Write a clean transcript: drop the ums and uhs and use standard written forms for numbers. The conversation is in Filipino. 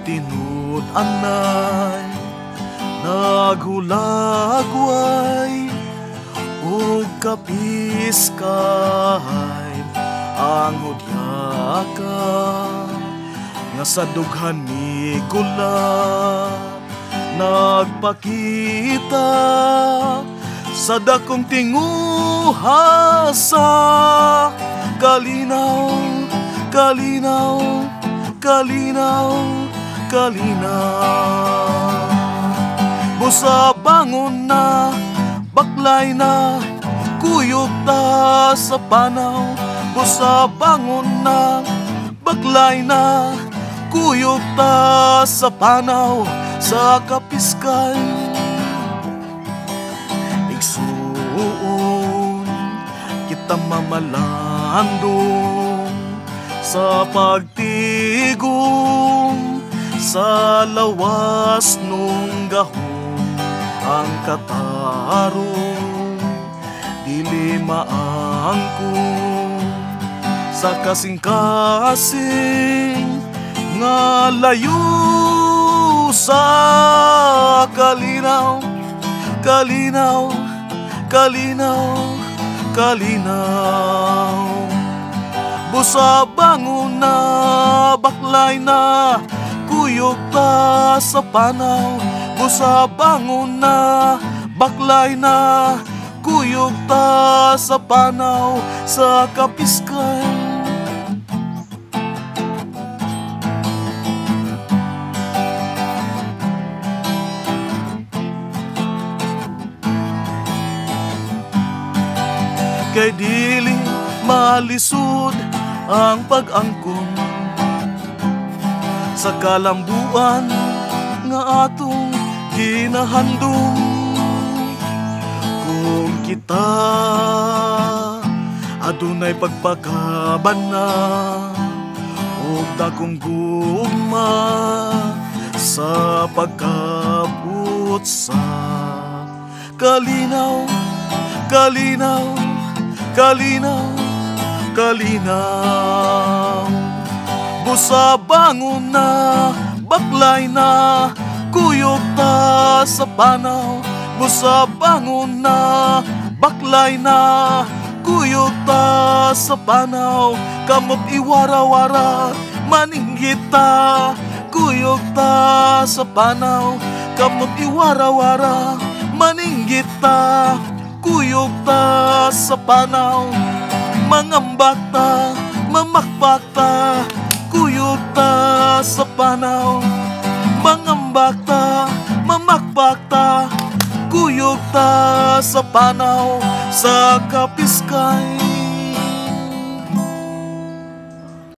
tinud-anay naghulagway ug kapiskay ang hudyaka nga sa dughan ni gula nagpakita sa dakong tinguha sa kalinaw, kalinaw, kalinaw, kalinaw. Busa bangon na, baklay na, kuyog ta sa panaw. Busa bangon na, baklay na, kuyog ta sa panaw. Sa kapiskay igsuon kita mamalandong sa pagtigong sa lawas nung gahom ang katarong dili maangkong sa kasing-kasing nga layo sa kalinaw, kalinaw, kalinaw, kalinaw. Busa bangon na, baklay na, kuyog ta sa panaw. Busa bangon na, baklay na, kuyog ta sa panaw. Sa kapiskay kay dili malisod ang pag-angkon sa kalambuan nga atong ginahandom. Kung kita adunay pagpakaban na ug dakong gugma sa pagkabut sa kalinaw, kalinaw, kalinaw, kalinaw. Busa bangon na, baklay na, kuyog ta sa panaw. Busa bangon na, baklay na, kuyog ta sa panaw. Kamot iwara-wara, maninggit ta, kuyog ta sa panaw. Kamot iwara-wara, maninggit ta, kuyog ta sa panaw. Mangambak ta, mamakbak ta, kuyog ta sa panaw. Mangambak ta, mamakbak ta, kuyog ta sa panaw. Sa kapiskay